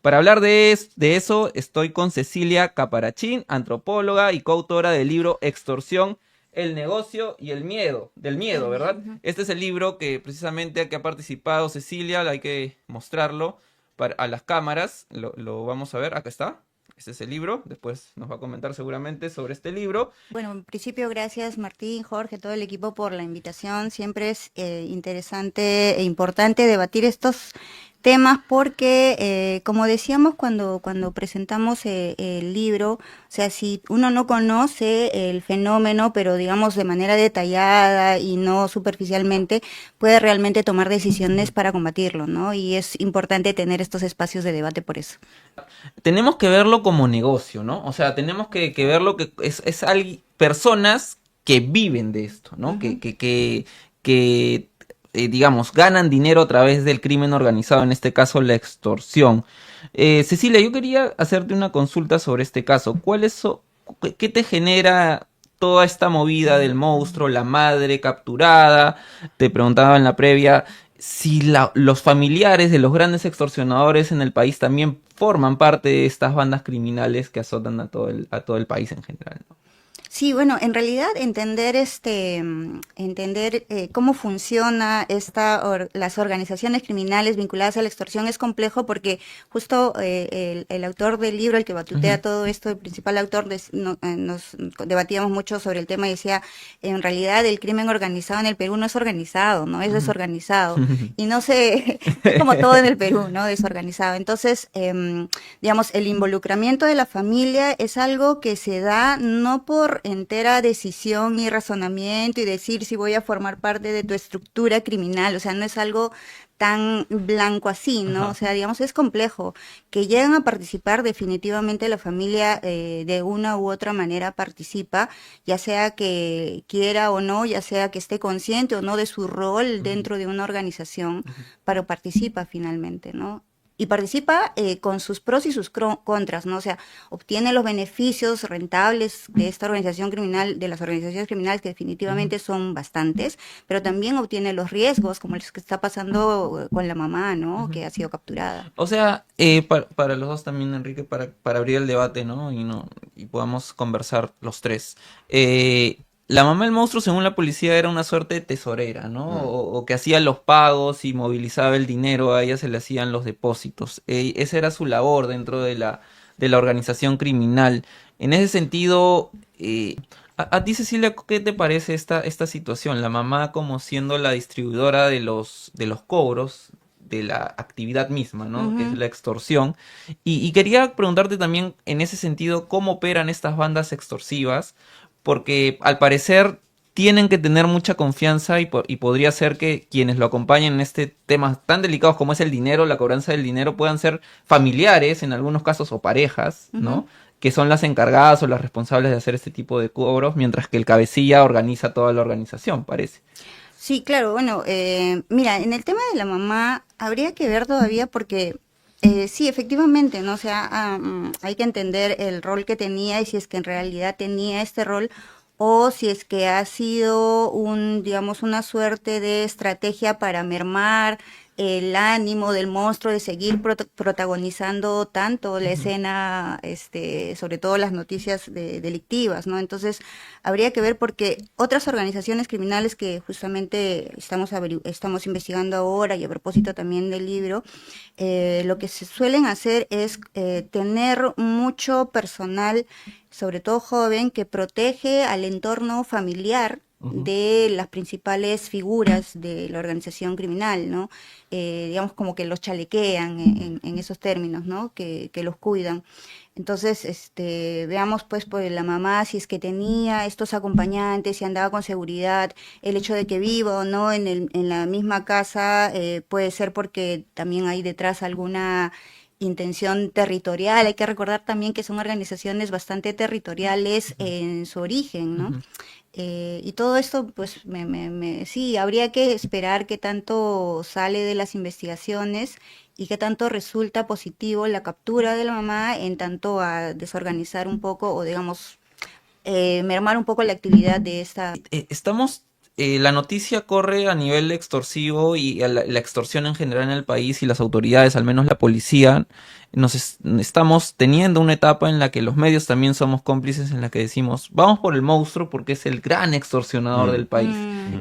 Para hablar de eso, estoy con Cecilia Caparachín, antropóloga y coautora del libro Extorsión, el negocio y el miedo, del miedo, ¿verdad? Ujú. Este es el libro que precisamente que ha participado Cecilia, hay que mostrarlo a las cámaras, lo vamos a ver, acá está. Este es el libro, después nos va a comentar seguramente sobre este libro. Bueno, en principio, gracias Martín, Jorge, todo el equipo por la invitación. Siempre es interesante e importante debatir estos temas porque, como decíamos cuando presentamos el libro, o sea, si uno no conoce el fenómeno, pero digamos de manera detallada y no superficialmente, puede realmente tomar decisiones para combatirlo, ¿no? Y es importante tener estos espacios de debate por eso. Tenemos que verlo como negocio, ¿no? O sea, tenemos que verlo que personas que viven de esto, ¿no? Ujú. Que digamos, ganan dinero a través del crimen organizado, en este caso la extorsión. Cecilia, yo quería hacerte una consulta sobre este caso. ¿Qué te genera toda esta movida del monstruo, la madre capturada? Te preguntaba en la previa si los familiares de los grandes extorsionadores en el país también forman parte de estas bandas criminales que azotan a todo el país en general, ¿no? Sí, bueno, en realidad entender entender cómo funciona las organizaciones criminales vinculadas a la extorsión es complejo porque justo el autor del libro, el que Ujú. batutea todo esto, el principal autor, nos debatíamos mucho sobre el tema y decía, en realidad el crimen organizado en el Perú no es organizado, ¿no? Es Ujú. desorganizado. Y no sé, es como todo en el Perú, ¿no? Desorganizado. Entonces, digamos, el involucramiento de la familia es algo que se da no por entera decisión y razonamiento y decir si voy a formar parte de tu estructura criminal, o sea, no es algo tan blanco así, ¿no? O Ajá. sea, digamos, es complejo. Que llegan a participar, definitivamente la familia de una u otra manera participa, ya sea que quiera o no, ya sea que esté consciente o no de su rol Ujú. dentro de una organización, Ujú. pero participa finalmente, ¿no? Y participa con sus pros y sus contras, ¿no? O sea, obtiene los beneficios rentables de esta organización criminal, de las organizaciones criminales, que Ujú. definitivamente son bastantes, pero también obtiene los riesgos, como los que está pasando con la mamá, ¿no? Ujú. Que ha sido capturada. O sea, para los dos también, Enrique, para abrir el debate, ¿no? Y podamos conversar los tres. La mamá del monstruo, según la policía, era una suerte de tesorera, ¿no? O que hacía los pagos y movilizaba el dinero, a ella se le hacían los depósitos. Esa era su labor dentro de la organización criminal. En ese sentido, a ti, Cecilia, ¿qué te parece esta situación? La mamá como siendo la distribuidora de los cobros de la actividad misma, ¿no? Que es Ujú. la extorsión. Y quería preguntarte también en ese sentido cómo operan estas bandas extorsivas, porque al parecer tienen que tener mucha confianza y podría ser que quienes lo acompañen en este tema tan delicados como es el dinero, la cobranza del dinero, puedan ser familiares en algunos casos o parejas, Ujú. ¿no? Que son las encargadas o las responsables de hacer este tipo de cobros, mientras que el cabecilla organiza toda la organización, parece. Sí, claro, bueno, mira, en el tema de la mamá habría que ver todavía porque sí, efectivamente, ¿no? O sea, hay que entender el rol que tenía y si es que en realidad tenía este rol o si es que ha sido digamos, una suerte de estrategia para mermar el ánimo del monstruo de seguir protagonizando tanto la Ujú. escena, sobre todo las noticias delictivas, ¿no? Entonces, habría que ver porque otras organizaciones criminales que justamente estamos investigando ahora y a propósito también del libro, lo que se suelen hacer es tener mucho personal, sobre todo joven, que protege al entorno familiar Ujú. de las principales figuras de la organización criminal, ¿no? Digamos como que los chalequean en esos términos, ¿no? Que los cuidan. Entonces, veamos pues por la mamá si es que tenía estos acompañantes, si andaba con seguridad, el hecho de que viva o no en la misma casa puede ser porque también hay detrás alguna intención territorial. Hay que recordar también que son organizaciones bastante territoriales Ujú. en su origen, ¿no? Ujú. Y todo esto, pues, sí, habría que esperar qué tanto sale de las investigaciones y qué tanto resulta positivo la captura de la mamá en tanto a desorganizar un poco o, digamos, mermar un poco la actividad de esta. La noticia corre a nivel extorsivo y a la extorsión en general en el país y las autoridades, al menos la policía, estamos teniendo una etapa en la que los medios también somos cómplices, en la que decimos, vamos por el monstruo porque es el gran extorsionador del país.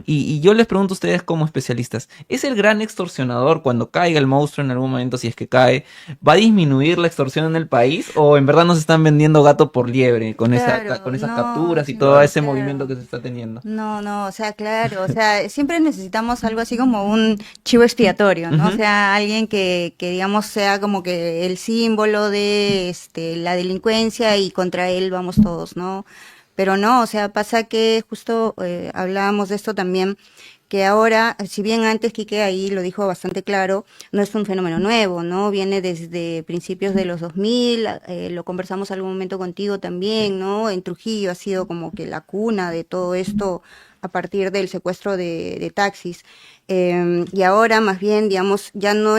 Y yo les pregunto a ustedes como especialistas, ¿es el gran extorsionador cuando caiga el monstruo en algún momento, si es que cae, va a disminuir la extorsión en el país o en verdad nos están vendiendo gato por liebre con Claro, con esas no, capturas y todo ese claro. movimiento que se está teniendo? No, no, o sea, claro, o sea, siempre necesitamos algo así como un chivo expiatorio, ¿no? O Ujú. sea, alguien que digamos sea como que el símbolo de la delincuencia y contra él vamos todos, ¿no? Pero no, o sea, pasa que justo hablábamos de esto también, que ahora, si bien antes Quique ahí lo dijo bastante claro, no es un fenómeno nuevo, ¿no? Viene desde principios de los 2000, lo conversamos algún momento contigo también, ¿no? En Trujillo ha sido como que la cuna de todo esto a partir del secuestro de taxis. Y ahora más bien, digamos, ya no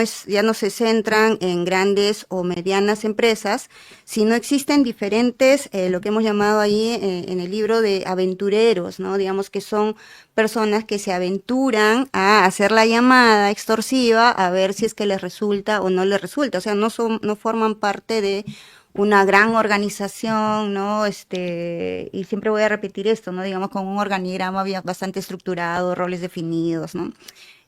se centran en grandes o medianas empresas, sino existen diferentes, lo que hemos llamado ahí en el libro de aventureros, ¿no? Digamos que son personas que se aventuran a hacer la llamada extorsiva a ver si es que les resulta o no les resulta. O sea, no forman parte de una gran organización, ¿no? Y siempre voy a repetir esto, ¿no? Digamos, con un organigrama bastante estructurado, roles definidos, ¿no?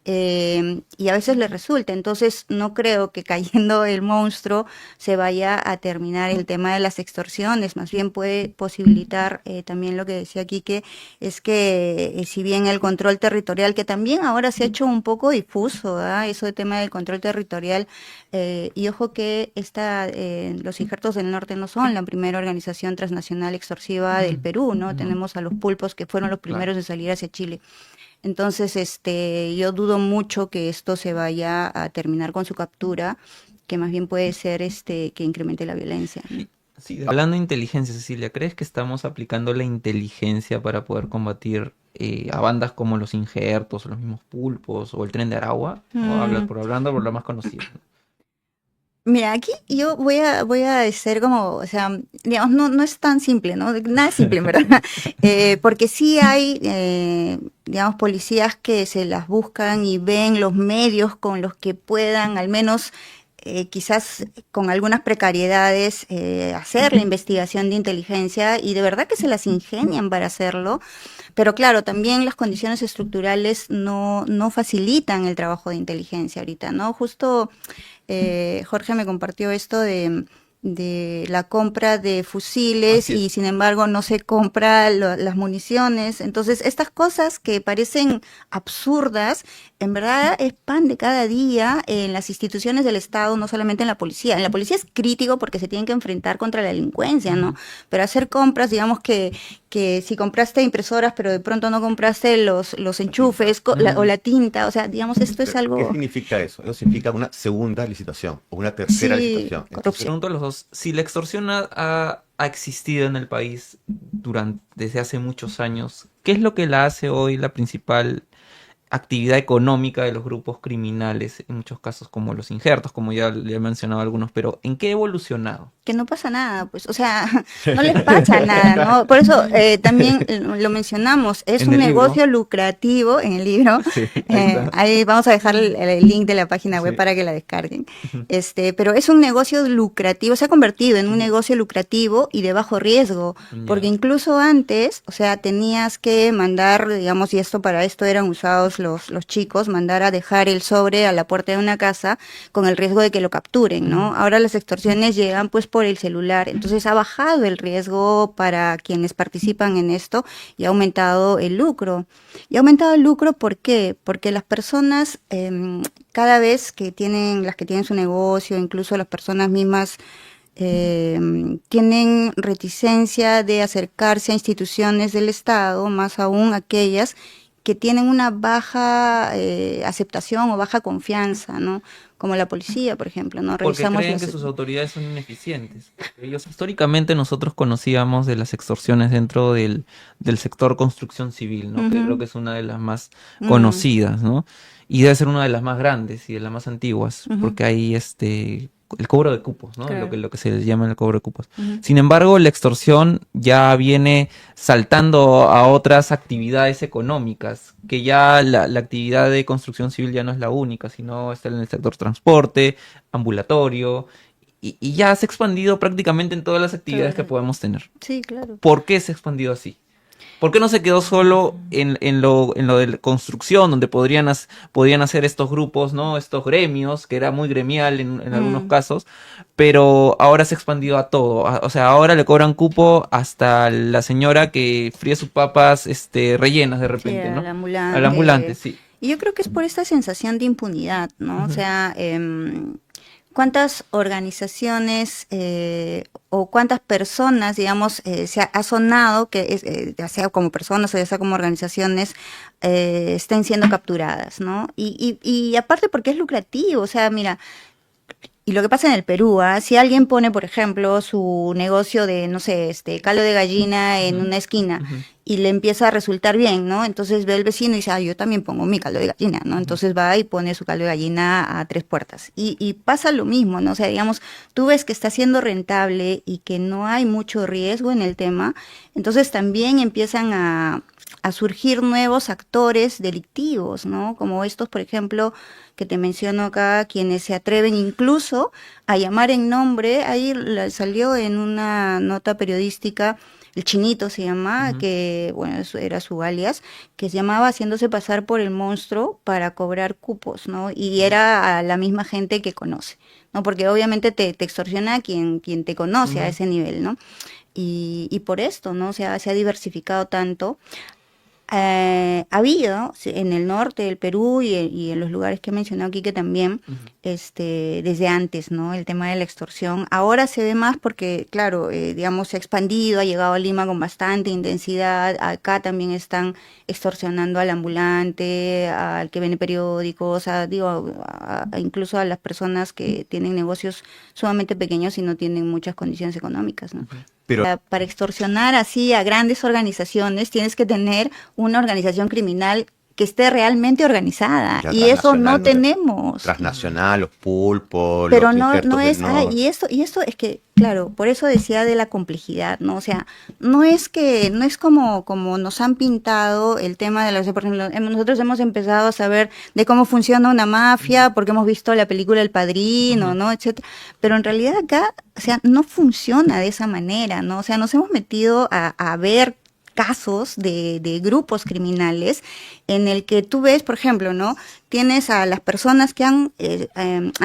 Y a veces le resulta. Entonces, no creo que cayendo el monstruo se vaya a terminar el tema de las extorsiones. Más bien puede posibilitar también lo que decía Quique, es que si bien el control territorial, que también ahora se ha hecho un poco difuso, ¿ah? Eso de tema del control territorial, y ojo que los Injertos del Norte no son la primera organización transnacional extorsiva del Perú, ¿no? Tenemos a los pulpos que fueron los Claro. primeros en salir hacia Chile. Entonces, yo dudo mucho que esto se vaya a terminar con su captura, que más bien puede ser que incremente la violencia, ¿no? Sí, hablando de inteligencia, Cecilia, ¿crees que estamos aplicando la inteligencia para poder combatir a bandas como los Injertos, o los mismos Pulpos, o el Tren de Aragua? ¿No? Mm, Hablando por lo más conocido. Mira, aquí yo voy a ser como, o sea, digamos, no es tan simple, ¿no? Nada es simple, en verdad. Porque sí hay, digamos, policías que se las buscan y ven los medios con los que puedan, al menos, quizás con algunas precariedades, hacer la investigación de inteligencia y de verdad que se las ingenian para hacerlo. Pero claro, también las condiciones estructurales no facilitan el trabajo de inteligencia ahorita, ¿no? Justo Jorge me compartió esto de la compra de fusiles Así y es. sin embargo no se compra las municiones. Entonces, estas cosas que parecen absurdas, en verdad es pan de cada día en las instituciones del Estado, no solamente en la policía. En la policía es crítico porque se tienen que enfrentar contra la delincuencia, ¿no? Pero hacer compras, digamos que si compraste impresoras, pero de pronto no compraste los La tinta. enchufes o la tinta, o sea, digamos, esto es Pero, ¿qué algo, significa eso? Eso significa una segunda licitación o una tercera sí, licitación. Les Entonces, corrupción. pregunto a los dos, si la extorsión ha existido en el país desde hace muchos años, ¿qué es lo que la hace hoy la principal actividad económica de los grupos criminales, en muchos casos como los Injertos, como ya he mencionado algunos, pero ¿en qué ha evolucionado? Que no pasa nada, pues, o sea, no les pasa nada, ¿no? Por eso también lo mencionamos, es En un el libro, negocio lucrativo en el libro. sí, ahí está. Ahí vamos a dejar el link de la página web Sí. para que la descarguen. Ujú. Pero es un negocio lucrativo, se ha convertido en un negocio lucrativo y de bajo riesgo, porque Ya. incluso antes, o sea, tenías que mandar, digamos, y esto para esto eran usados los chicos, mandar a dejar el sobre a la puerta de una casa con el riesgo de que lo capturen, ¿no? Ahora las extorsiones llegan pues por el celular, entonces ha bajado el riesgo para quienes participan en esto y ha aumentado el lucro. Y ha aumentado el lucro, ¿por qué? Porque las personas, cada vez las que tienen su negocio, incluso las personas mismas, tienen reticencia de acercarse a instituciones del Estado, más aún aquellas que tienen una baja aceptación o baja confianza, ¿no? Como la policía, por ejemplo, ¿no? Porque Revisamos creen que sus autoridades son ineficientes. Porque ellos, históricamente nosotros conocíamos de las extorsiones dentro del sector construcción civil, ¿no? Que creo Ujú, que es una de las más mm, conocidas, ¿no? Y debe ser una de las más grandes y de las más antiguas, ujú, porque hay el cobro de cupos, ¿no? claro. Lo que se le llama el cobro de cupos. Ujú, Sin embargo, la extorsión ya viene saltando a otras actividades económicas, que ya la actividad de construcción civil ya no es la única, sino está en el sector transporte, ambulatorio, y ya se ha expandido prácticamente en todas las actividades que Claro. podemos tener. Sí, claro. ¿Por qué se ha expandido así? ¿Por qué no se quedó solo en lo de la construcción, donde podían hacer estos grupos, ¿no? Estos gremios, que era muy gremial en algunos casos, pero ahora se ha expandido a todo. O sea, ahora le cobran cupo hasta la señora que fríe sus papas, rellenas de Sí, repente, ¿no? al Al ambulante, ambulante. sí. Y yo creo que es por esta sensación de impunidad, ¿no? O Ujú. sea, ¿cuántas organizaciones o cuántas personas, digamos, ha sonado que ya sea como personas o ya sea como organizaciones, estén siendo capturadas, ¿no? Y aparte porque es lucrativo, o sea, mira, y lo que pasa en el Perú, ¿ah? Si alguien pone, por ejemplo, su negocio de, no sé, caldo de gallina en Ujú. una esquina Ujú. y le empieza a resultar bien, ¿no? Entonces ve el vecino y dice, ah, yo también pongo mi caldo de gallina, ¿no? Ujú. Entonces va y pone su caldo de gallina a 3 puertas. Y pasa lo mismo, ¿no? O sea, digamos, tú ves que está siendo rentable y que no hay mucho riesgo en el tema, entonces también empiezan a surgir nuevos actores delictivos, ¿no? Como estos, por ejemplo, que te menciono acá, quienes se atreven incluso a llamar en nombre, ahí salió en una nota periodística, el Chinito se llama, Ujú. que bueno, eso era su alias, que se llamaba haciéndose pasar por el monstruo para cobrar cupos, ¿no? Y era a la misma gente que conoce, ¿no? Porque obviamente te extorsiona a quien te conoce a Ujú. ese nivel, ¿no? Y por esto, ¿no? Se ha diversificado tanto. Ha habido sí, en el norte del Perú y en los lugares que he mencionado aquí que también, Ujú. desde antes, ¿no? El tema de la extorsión. Ahora se ve más porque, claro, digamos, se ha expandido, ha llegado a Lima con bastante intensidad. Acá también están extorsionando al ambulante, al que vende periódicos, digo, incluso a las personas que tienen negocios sumamente pequeños y no tienen muchas condiciones económicas, ¿no? Pero Para extorsionar así a grandes organizaciones tienes que tener una organización criminal que esté realmente organizada ya y eso no transnacional, ¿no? tenemos. Ujú. Transnacional, los pulpos, Pero los no injertos del es, norte. y esto es que, claro, por eso decía de la complejidad, ¿no? O sea, no es que, no es como nos han pintado el tema de por ejemplo, nosotros hemos empezado a saber de cómo funciona una Ujú. mafia, porque hemos visto la película El Padrino, Ujú. ¿no? Etcétera. Pero en realidad acá, o sea, no funciona de esa manera, ¿no? O sea, nos hemos metido a ver casos de grupos criminales en el que tú ves, por ejemplo, ¿no? Tienes a las personas que han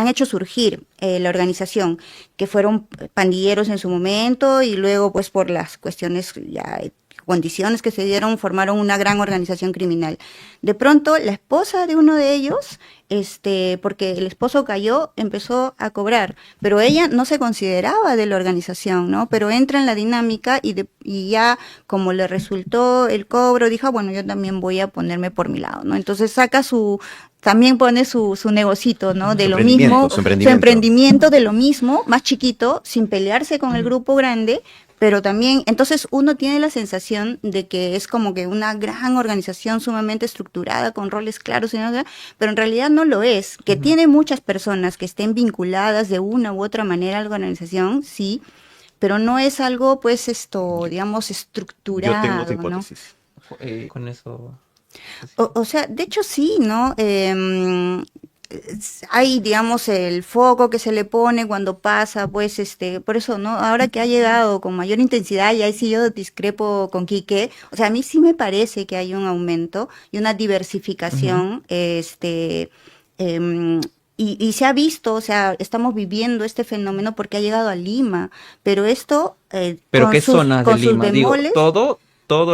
hecho surgir la organización, que fueron pandilleros en su momento y luego pues por las cuestiones ya condiciones que se dieron formaron una gran organización criminal. De pronto la esposa de uno de ellos, porque el esposo cayó, empezó a cobrar, pero ella no se consideraba de la organización, ¿no? Pero entra en la dinámica y ya como le resultó el cobro, dijo, bueno, yo también voy a ponerme por mi lado, ¿no? Entonces saca también pone su negocito, ¿no? De Su lo emprendimiento, mismo, su su emprendimiento. emprendimiento de lo mismo, más chiquito, sin pelearse con el Ujú. grupo grande, pero también, entonces uno tiene la sensación de que es como que una gran organización sumamente estructurada, con roles claros, pero en realidad no lo es, que Ujú. tiene muchas personas que estén vinculadas de una u otra manera a la organización, sí, pero no es algo, pues, Yo, digamos, yo tengo otra estructurado, ¿no? hipótesis. Con eso. O sea, de hecho sí, ¿no? Hay, digamos, el foco que se le pone cuando pasa, pues, por eso, ¿no? Ahora que ha llegado con mayor intensidad, y ahí sí yo discrepo con Quique, o sea, a mí sí me parece que hay un aumento y una Ujú. diversificación, em, y se ha visto, o sea, estamos viviendo este fenómeno porque ha llegado a Lima, pero esto, Pero ¿qué zonas de con sus Lima? Digo, bemoles, todo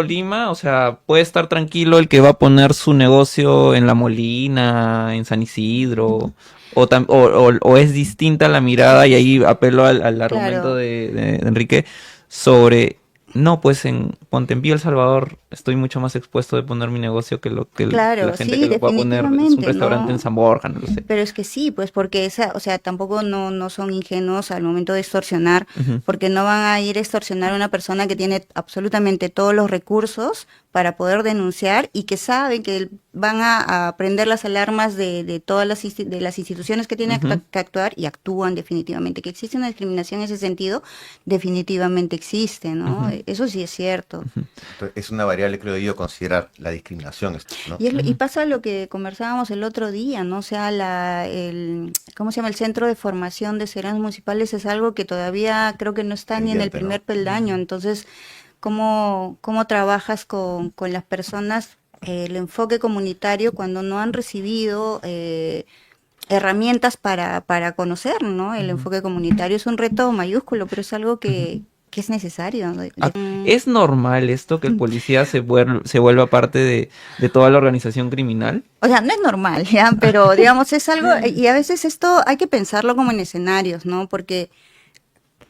Lima, o sea, puede estar tranquilo el que va a poner su negocio en La Molina, en San Isidro, o es distinta la mirada, y ahí apelo al argumento claro. de Enrique sobre, no, pues en Ponte en Vía El Salvador estoy mucho más expuesto de poner mi negocio que la Claro, gente sí, que lo pueda poner, es un definitivamente, restaurante en ¿no? San Borja, no lo sé. Pero es que sí, pues porque o sea, tampoco no son ingenuos al momento de extorsionar, Ujú. porque no van a ir a extorsionar a una persona que tiene absolutamente todos los recursos para poder denunciar y que saben que van a prender las alarmas de todas de las instituciones que tienen que actuar y actúan definitivamente. Que existe una discriminación en ese sentido, definitivamente existe, ¿no? Eso sí es cierto. Entonces, es una variable, creo yo, considerar la discriminación, ¿no? Y pasa lo que conversábamos el otro día, ¿no? O sea, ¿cómo se llama? El Centro de Formación de Servidores Municipales es algo que todavía creo que no está ni en el primer peldaño. Entonces, ¿cómo trabajas con las personas el enfoque comunitario cuando no han recibido herramientas para conocer, ¿no? El enfoque comunitario es un reto mayúsculo, pero es algo que es necesario, ¿no? ¿Es normal esto que el policía se vuelva parte de toda la organización criminal? O sea, no es normal, ¿ya? Pero digamos, es algo, y a veces esto hay que pensarlo como en escenarios, ¿no? Porque,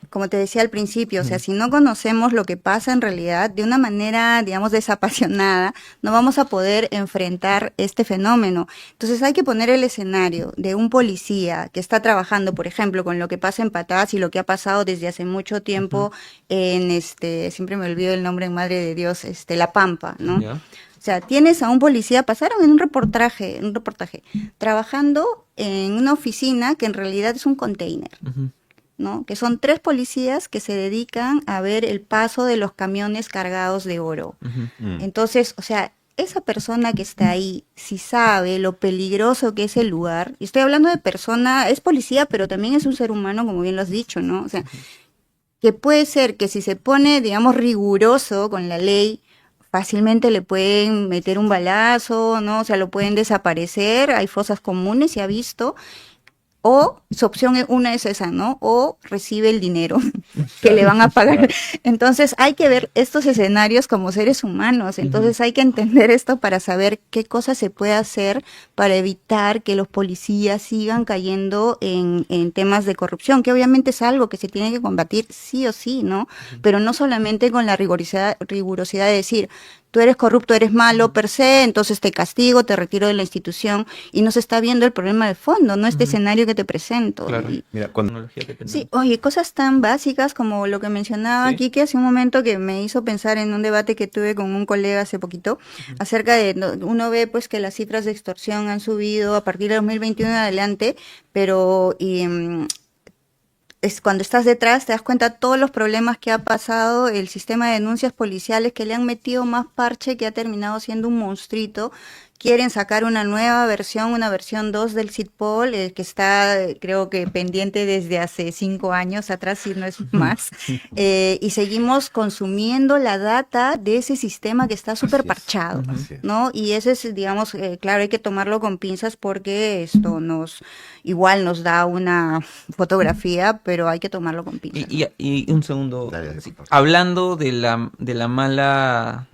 como te decía al principio, o sea, si no conocemos lo que pasa en realidad de una manera, digamos, desapasionada, no vamos a poder enfrentar este fenómeno. Entonces hay que poner el escenario de un policía que está trabajando, por ejemplo, con lo que pasa en Patás y lo que ha pasado desde hace mucho tiempo en siempre me olvido el nombre en Madre de Dios, La Pampa, ¿no? ¿Ya? O sea, tienes a un policía, pasaron en un reportaje, trabajando en una oficina que en realidad es un container. ¿No? Que son 3 policías que se dedican a ver el paso de los camiones cargados de oro. Entonces, o sea, esa persona que está ahí, si sabe lo peligroso que es el lugar, y estoy hablando de persona, es policía, pero también es un ser humano, como bien lo has dicho, ¿no? O sea, que puede ser que si se pone, digamos, riguroso con la ley, fácilmente le pueden meter un balazo, ¿no? O sea, lo pueden desaparecer, hay fosas comunes, se ha visto. O su opción una es esa, ¿no? O recibe el dinero que le van a pagar. Entonces hay que ver estos escenarios como seres humanos. Entonces hay que entender esto para saber qué cosas se puede hacer para evitar que los policías sigan cayendo en temas de corrupción, que obviamente es algo que se tiene que combatir sí o sí, ¿no? Pero no solamente con la rigurosidad de decir, tú eres corrupto, eres malo per se, entonces te castigo, te retiro de la institución, y no se está viendo el problema de fondo, no este escenario que te presento. Claro. Mira, Sí, oye, cosas tan básicas como lo que mencionaba aquí, que hace un momento que me hizo pensar en un debate que tuve con un colega hace poquito, acerca de, uno ve pues que las cifras de extorsión han subido a partir de 2021 en adelante, pero es cuando estás detrás te das cuenta de todos los problemas que ha pasado el sistema de denuncias policiales, que le han metido más parche, que ha terminado siendo un monstruito. Quieren sacar una nueva versión, una versión 2 del SITPOL, que está creo que pendiente desde hace 5 años atrás, si no es más, y seguimos consumiendo la data de ese sistema que está súper parchado, ¿no? Y ese es, digamos, claro, hay que tomarlo con pinzas porque esto igual nos da una fotografía, pero hay que tomarlo con pinzas. Y un segundo, Dale, sí, por favor. hablando de la mala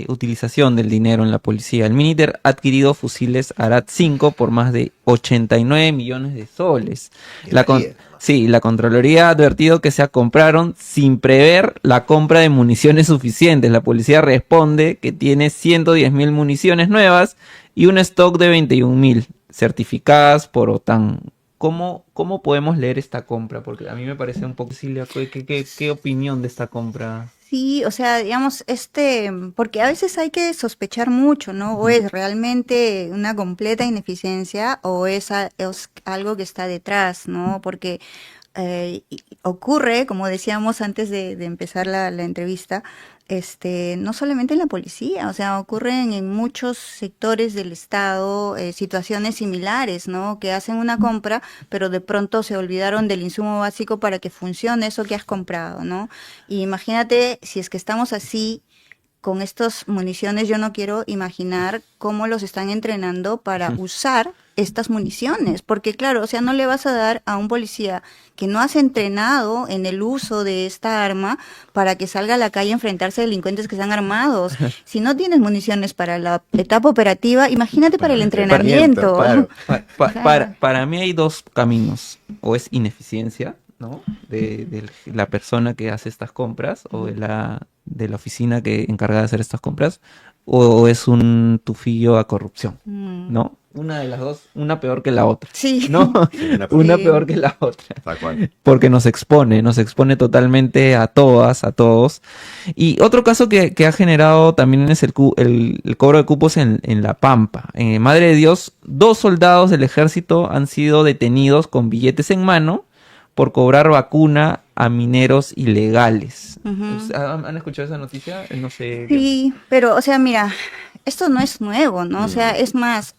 utilización del dinero en la policía, el Miniter ha adquirido fusiles Arad 5 por más de 89 millones de soles. La Contraloría ha advertido que se compraron sin prever la compra de municiones suficientes. La policía responde que tiene 110.000 municiones nuevas y un stock de 21.000 certificadas por OTAN. ¿Cómo podemos leer esta compra? Porque a mí me parece un poco... Cecilia, ¿qué opinión de esta compra? Sí, o sea, digamos, porque a veces hay que sospechar mucho, ¿no? O es realmente una completa ineficiencia o es algo que está detrás, ¿no? Porque ocurre, como decíamos antes de empezar la entrevista, no solamente en la policía, o sea, ocurren en muchos sectores del Estado situaciones similares, ¿no? Que hacen una compra, pero de pronto se olvidaron del insumo básico para que funcione eso que has comprado, ¿no? Y imagínate si es que estamos así con estas municiones, yo no quiero imaginar cómo los están entrenando para usar estas municiones, porque claro, o sea, no le vas a dar a un policía que no has entrenado en el uso de esta arma para que salga a la calle a enfrentarse a delincuentes que están armados. Si no tienes municiones para la etapa operativa, imagínate para el entrenamiento. Para mí hay dos caminos, o es ineficiencia, ¿no? De la persona que hace estas compras o de la oficina que encargada de hacer estas compras, o es un tufillo a corrupción, ¿no? una de las dos, una peor que la otra, Sí. ¿no? Sí, Una Sí. peor que la otra. tal cual. Porque nos expone totalmente a todas, a todos. Y otro caso que ha generado también es el cobro de cupos en La Pampa. En Madre de Dios, 2 soldados del ejército han sido detenidos con billetes en mano por cobrar vacuna a mineros ilegales. Ujú. ¿Han escuchado esa noticia? No sé. Sí, pero, o sea, mira, esto no es nuevo, ¿no? O sea, Mm. es más,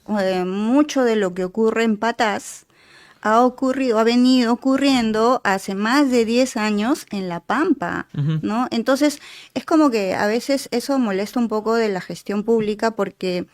mucho de lo que ocurre en Patás ha venido ocurriendo hace más de 10 años en La Pampa, Ujú. ¿no? Entonces, es como que a veces eso molesta un poco de la gestión pública porque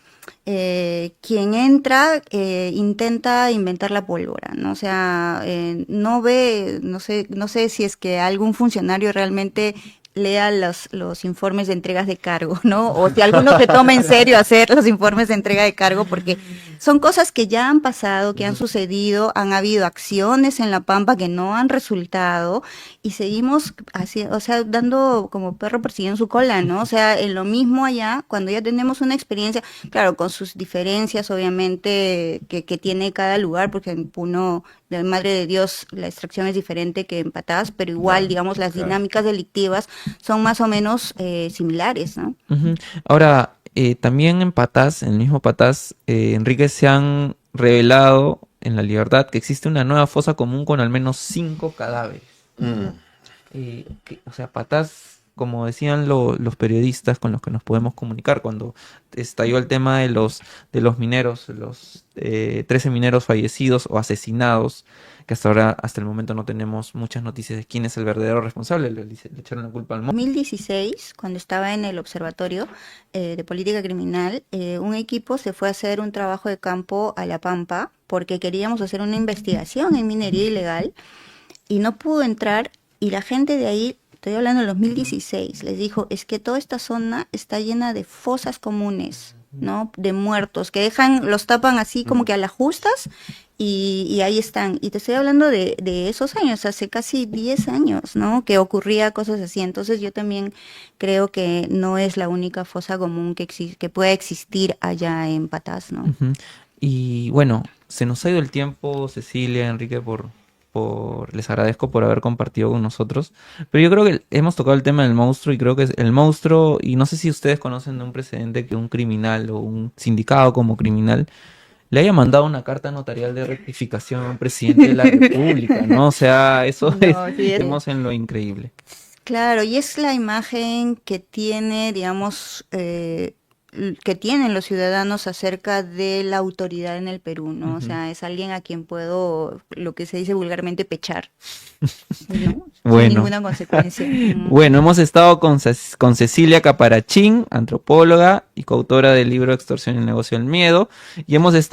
quien entra intenta inventar la pólvora, ¿no? O sea, no ve, no sé si es que algún funcionario realmente lea los informes de entregas de cargo, ¿no? O si alguno se toma en serio hacer los informes de entrega de cargo, porque son cosas que ya han pasado, que han sucedido, han habido acciones en La Pampa que no han resultado y seguimos así, o sea, dando como perro persiguiendo su cola, ¿no? O sea, en lo mismo allá, cuando ya tenemos una experiencia, claro, con sus diferencias, obviamente, que tiene cada lugar, porque en Puno, de Madre de Dios, la extracción es diferente que en Patás, pero igual, Claro, digamos, las claro. dinámicas delictivas son más o menos similares, ¿no? Ujú. Ahora, también en Patás, en el mismo Patás, Enrique, se han revelado en La Libertad que existe una nueva fosa común con al menos 5 cadáveres. Mm. O sea, Patás, como decían los periodistas con los que nos podemos comunicar, cuando estalló el tema de los mineros, los 13 mineros fallecidos o asesinados, que hasta ahora, hasta el momento no tenemos muchas noticias de quién es el verdadero responsable, le echaron la culpa al En 2016, cuando estaba en el Observatorio de Política Criminal, un equipo se fue a hacer un trabajo de campo a La Pampa porque queríamos hacer una investigación en minería ilegal y no pudo entrar y la gente de ahí, estoy hablando del 2016, les dijo, es que toda esta zona está llena de fosas comunes, ¿no? De muertos, que los tapan así como que a las justas y ahí están. Y te estoy hablando de esos años, hace casi 10 años, ¿no? Que ocurría cosas así. Entonces yo también creo que no es la única fosa común que pueda existir allá en Patás, ¿no? Ujú. Y bueno, se nos ha ido el tiempo, Cecilia, Enrique, les agradezco por haber compartido con nosotros. Pero yo creo que hemos tocado el tema del monstruo y creo que es el monstruo, y no sé si ustedes conocen de un precedente que un criminal o un sindicado como criminal le haya mandado una carta notarial de rectificación a un presidente de la República, ¿no? O sea, eso es, No, sí, estamos en lo increíble. claro, y es la imagen que tiene, digamos, que tienen los ciudadanos acerca de la autoridad en el Perú, ¿no? O Ujú. sea, es alguien a quien puedo, lo que se dice vulgarmente, pechar, ¿no? Sin Bueno. ninguna consecuencia. Bueno, hemos estado con Cecilia Caparachín, antropóloga y coautora del libro Extorsión y el negocio del miedo, y hemos estado